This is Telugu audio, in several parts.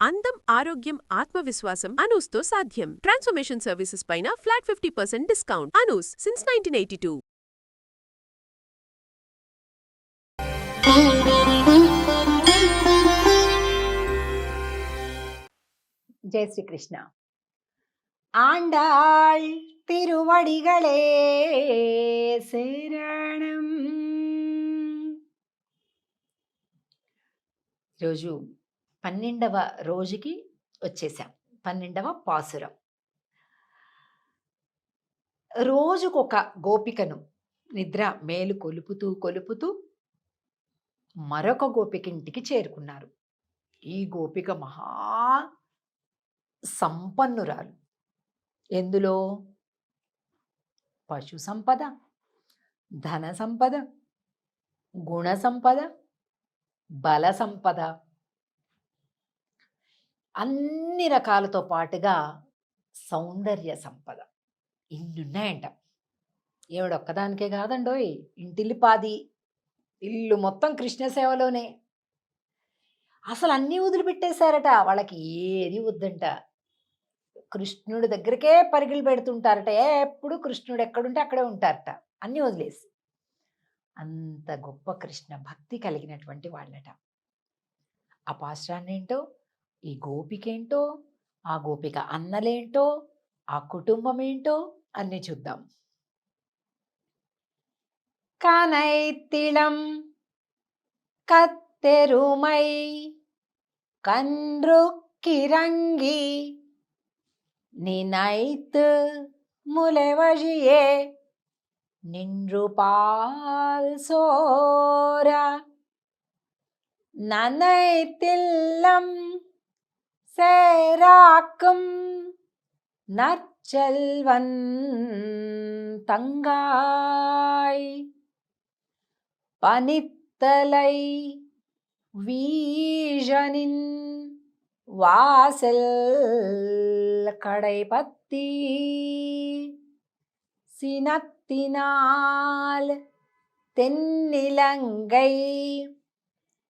అందం, ఆరోగ్యం, ఆత్మవిశ్వాసం అనూస్తో సాధ్యం. ట్రాన్స్ఫర్మేషన్ సర్వీసెస్ పైన ఫ్లాట్ 50% డిస్కౌంట్. అనూస్ సిన్స్ 1982. జై శ్రీకృష్ణ. ఆండాళ్ తిరువడిగళే శరణం. ఈరోజు 12వ రోజుకి వచ్చేసాం. 12వ పాసురం. రోజుకొక గోపికను నిద్ర మేలు కొలుపుతూ కొలుపుతూ మరొక గోపిక ఇంటికి చేరుకున్నారు. ఈ గోపిక మహా సంపన్నురాలు. ఎందులో? పశు సంపద, ధన సంపద, గుణ సంపద, బల సంపద, అన్ని రకాలతో పాటుగా సౌందర్య సంపద ఇన్నున్నాయంట. ఏడొక్కదానికే కాదండోయ్, ఇంటిల్లిపాది ఇల్లు మొత్తం కృష్ణ సేవలోనే. అసలు అన్నీ వదిలిపెట్టేశారట. వాళ్ళకి ఏది వద్దంట. కృష్ణుడి దగ్గరికే పరుగులు పెడుతుంటారట. ఎప్పుడు కృష్ణుడు ఎక్కడుంటే అక్కడే ఉంటారట, అన్నీ వదిలేసి. అంత గొప్ప కృష్ణ భక్తి కలిగినటువంటి వాళ్ళట. ఆ పాశ్రాన్ని ఏంటో, ఈ గోపికేంటో, ఆ గోపిక అన్నలేంటో, ఆ కుటుంబం ఏంటో అన్నీ చూద్దాం. కనైతిళం కత్తెరుమై கன்றுக்கிரங்கி நினைத்து முலைவழியே நின்று பால் சோர நனைத்தில்லம் சேராக்கும் நற்செல்வன் தங்காய் பனித்தலை வீழனின் வாசல் கடைபத்தி சினத்தினால் தென்னிலங்கை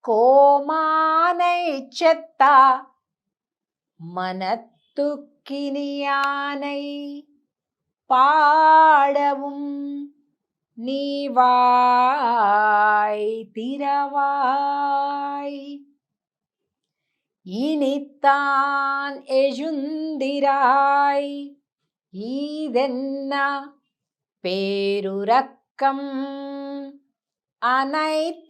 கோமானை செத்தா மனத்துக்கினியானை பாடவும் நீவாய் திரவாய் இனித்தான் எழுந்திராய் ஈதென்ன பேருரக்கம் அனைத்தில்லத்தாரும்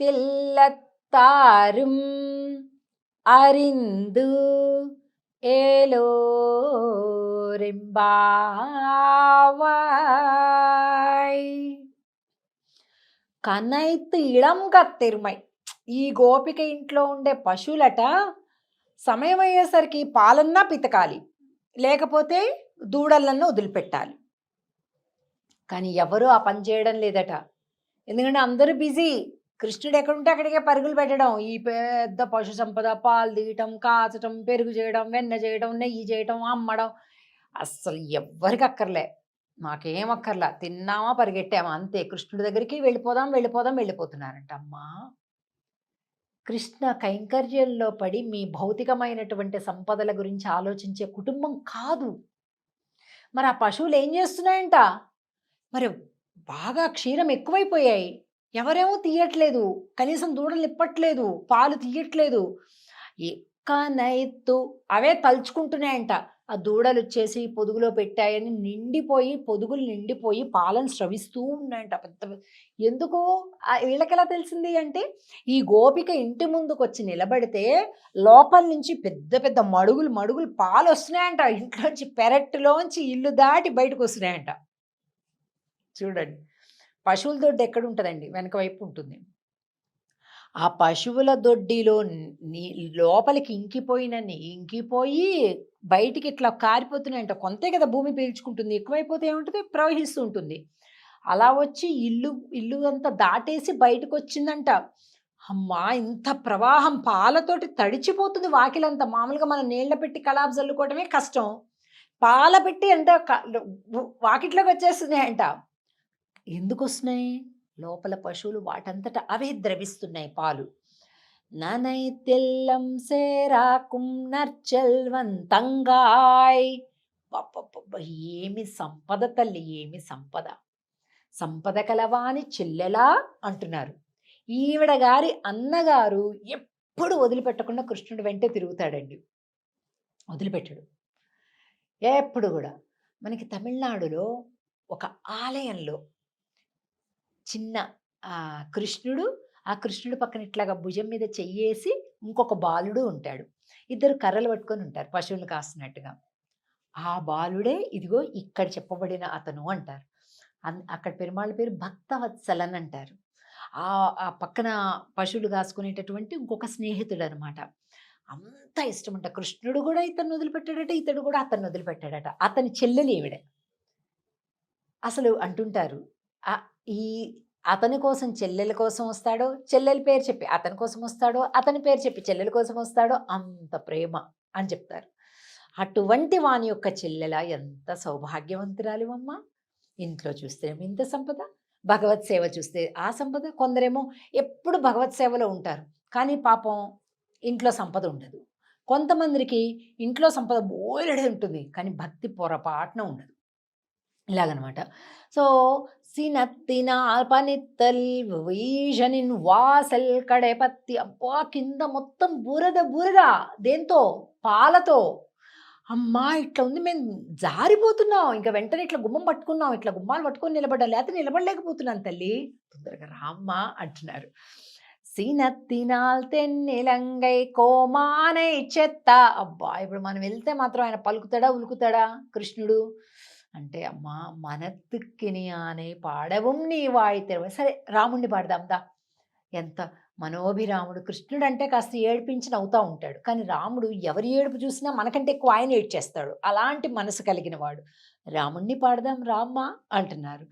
அறிந்து ఏలోరింబావాయ్. కనైతు ఇళం కత్తెరుమై. ఈ గోపిక ఇంట్లో ఉండే పశువులట సమయం అయ్యేసరికి పాలన్నా పితకాలి, లేకపోతే దూడలన్నా వదిలిపెట్టాలి. కానీ ఎవరూ ఆ పని చేయడం లేదట. ఎందుకంటే అందరూ బిజీ. కృష్ణుడు ఎక్కడుంటే అక్కడికే పరుగులు పెట్టడం. ఈ పెద్ద పశు సంపద, పాలు తీయటం, కాచటం, పెరుగు చేయడం, వెన్న చేయడం, నెయ్యి చేయటం, అమ్మడం అస్సలు ఎవ్వరికి అక్కర్లే. మాకేం అక్కర్లా, తిన్నామా పరిగెట్టామా అంతే. కృష్ణుడి దగ్గరికి వెళ్ళిపోదాం వెళ్ళిపోదాం వెళ్ళిపోతున్నారంట. అమ్మా, కృష్ణ కైంకర్యంలో పడి మీ భౌతికమైనటువంటి సంపదల గురించి ఆలోచించే కుటుంబం కాదు. మరి ఆ పశువులు ఏం చేస్తున్నాయంట? మరి బాగా క్షీరం ఎక్కువైపోయాయి. ఎవరేమో తీయట్లేదు, కనీసం దూడలు ఇప్పట్లేదు, పాలు తీయట్లేదు. ఎక్కనైతు అవే తలుచుకుంటున్నాయంట. ఆ దూడలు వచ్చేసి పొదుగులో పెట్టాయని నిండిపోయి, పొదుగులు నిండిపోయి పాలను స్రవిస్తూ ఉన్నాయంట. పెద్ద ఎందుకు వీళ్ళకెలా తెలిసింది అంటే, ఈ గోపిక ఇంటి ముందుకు వచ్చి నిలబడితే లోపల నుంచి పెద్ద పెద్ద మడుగులు మడుగులు పాలు వస్తున్నాయంట. ఇంట్లోంచి పెరట్లోంచి ఇల్లు దాటి బయటకు వస్తున్నాయంట. చూడండి, పశువుల దొడ్డి ఎక్కడ ఉంటుందండి? వెనక వైపు ఉంటుంది. ఆ పశువుల దొడ్డిలో లోపలికి ఇంకిపోయి బయటికి ఇట్లా కారిపోతున్నాయంట. కొంతే కదా భూమి పీల్చుకుంటుంది, ఎక్కువైపోతే ఏముంటుంది, ప్రవహిస్తూ ఉంటుంది. అలా వచ్చి ఇల్లు అంతా దాటేసి బయటకు వచ్చిందంట. అమ్మా, ఇంత ప్రవాహం పాలతోటి తడిచిపోతుంది వాకిలంతా. మామూలుగా మనం నీళ్ళ పెట్టి కలాబ్ చల్లుకోవడమే కష్టం, పాల పెట్టి అంటే వాకిట్లోకి వచ్చేస్తున్నాయంట. ఎందుకు వస్తున్నాయి? లోపల పశువులు వాటంతట అవే ద్రవిస్తున్నాయి పాలు. ననై తెల్లం సేరాకుం నర్చెల్వన్ తంగాయ్. అబ్బబ్బబ్బ! ఏమి సంపద తల్లి, ఏమి సంపద. సంపద కలవాని చెల్లెలా అంటున్నారు. ఈవిడ గారి అన్నగారు ఎప్పుడు వదిలిపెట్టకుండా కృష్ణుడి వెంటే తిరుగుతాడండి. వదిలిపెట్టడు. ఎప్పుడు గూడా. మనకి తమిళనాడులో ఒక ఆలయంలో చిన్న కృష్ణుడు, ఆ కృష్ణుడు పక్కన ఇట్లాగా భుజం మీద చెయ్యేసి ఇంకొక బాలుడు ఉంటాడు. ఇద్దరు కర్రలు పట్టుకొని ఉంటారు పశువులు కాస్తున్నట్టుగా. ఆ బాలుడే ఇదిగో ఇక్కడ చెప్పబడిన అతను అంటారు. అక్కడ పెరుమాళ్ళ పేరు భక్తవత్సలన్ అంటారు. ఆ పక్కన పశువులు కాసుకునేటటువంటి ఇంకొక స్నేహితుడనమాట. అంత ఇష్టమంట. కృష్ణుడు కూడా ఇతన్ని వదిలిపెట్టాడట, ఇతడు కూడా అతన్ని వదిలిపెట్టాడట. అతని చెల్లెలు ఈవిడ. అసలు అంటుంటారు ఈ అతని కోసం చెల్లెల కోసం వస్తాడో, చెల్లెల పేరు చెప్పి అతని కోసం వస్తాడో, అతని పేరు చెప్పి చెల్లెల కోసం వస్తాడో, అంత ప్రేమ అని చెప్తారు. అటువంటి వాని యొక్క చెల్లెల ఎంత సౌభాగ్యవంతురాలివమ్మ. ఇంట్లో చూస్తేనేమో ఇంత సంపద, భగవత్ సేవ చూస్తే ఆ సంపద. కొందరేమో ఎప్పుడు భగవత్ సేవలో ఉంటారు, కానీ పాపం ఇంట్లో సంపద ఉండదు. కొంతమందికి ఇంట్లో సంపద బోలెడే ఉంటుంది, కానీ భక్తి పొరపాటున ఉండదు. ఇలాగనమాట. సో సినత్తినాల్ పనిత్తల్ వీషనిన్ వాసల్ కడెపత్తి. అబ్బా! కింద మొత్తం బురద బురద. దేంతో? పాలతో. అమ్మా! ఇట్లా ఉంది, మేము జారిపోతున్నాం. ఇంక వెంటనే ఇట్లా గుమ్మం పట్టుకున్నాం, ఇట్లా గుమ్మాలు పట్టుకొని నిలబడ్డా, లేకపోతే నిలబడలేకపోతున్నాను తల్లి, తొందరగా రామ్మా అంటున్నారు. సీనత్తినాల్ తెన్నిలంగై కోమానై చెత్త. అబ్బా! ఇప్పుడు మనం వెళ్తే మాత్రం ఆయన పలుకుతాడా, ఉలుకుతాడా కృష్ణుడు అంటే, అమ్మా మనత్తుక్కిని ఆనే పాడవం నీ వాయితే. సరే రాముణ్ణి పాడదాం దా. ఎంత మనోభిరాముడు. కృష్ణుడు అంటే కాస్త ఏడిపించి నవ్వుతూ ఉంటాడు, కానీ రాముడు ఎవరి ఏడుపు చూసినా మనకంటే ఎక్కువ ఆయన ఏడ్చేస్తాడు. అలాంటి మనసు కలిగిన వాడు. రాముణ్ణి పాడదాం రామ్మ అంటున్నారు.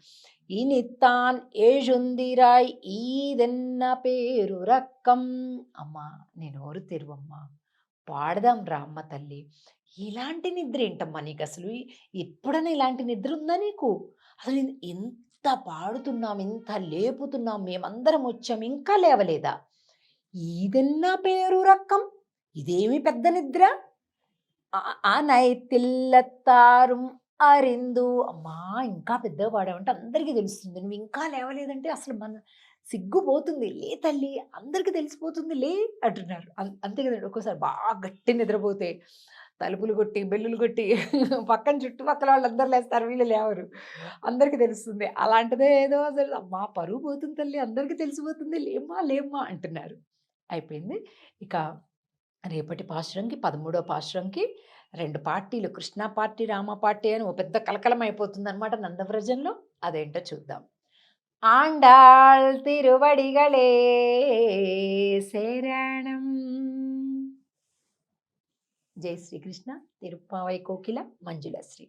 ఈ నిత్తాన్ ఏజుందిరాయ్ ఈదెన్న పేరు రక్కం. అమ్మా నేను నోరు తెరువమ్మా, పాడదాం రామ్మ తల్లి. ఇలాంటి నిద్ర ఏంటమ్మా నీకు అసలు? ఎప్పుడైనా ఇలాంటి నిద్ర ఉందా నీకు? అసలు ఎంత పాడుతున్నాం, ఇంత లేపుతున్నాం, మేమందరం వచ్చాం, ఇంకా లేవలేదా? ఈదన్నా పేరు రక్కం, ఇదేమి పెద్ద నిద్ర. నైతిల్లత్తారుం అరిందు. అమ్మా ఇంకా పెద్దగా పాడావంటే అందరికీ తెలుస్తుంది, నువ్వు ఇంకా లేవలేదంటే అసలు మన సిగ్గుపోతుంది. లే తల్లి, అందరికీ తెలిసిపోతుంది, లే అంటున్నారు. అంతే కదండి. ఒక్కోసారి బాగా గట్టి నిద్రపోతే తలుపులు కొట్టి బెల్లులు కొట్టి పక్కన చుట్టుపక్కల వాళ్ళందరూ లేస్తారు, వీళ్ళు లేవరు, అందరికీ తెలుస్తుంది. అలాంటిదే ఏదో అసలు అమ్మా పరువు పోతుంది తల్లి, అందరికీ తెలిసిపోతుంది, లేమ్మా లేమ్మా అంటున్నారు. అయిపోయింది. ఇక రేపటి పాశురంకి 13వ పాశురంకి 2 పార్టీలు, కృష్ణ పార్టీ రామ పార్టీ అని ఓ పెద్ద కలకలం అయిపోతుంది అనమాట నందవ్రజంలో. అదేంటో చూద్దాం. ఆండాళ్ తిరువడిగళే శరణం. జై శ్రీకృష్ణ. తిరుప్పావై కోకిల మంజులశ్రీ.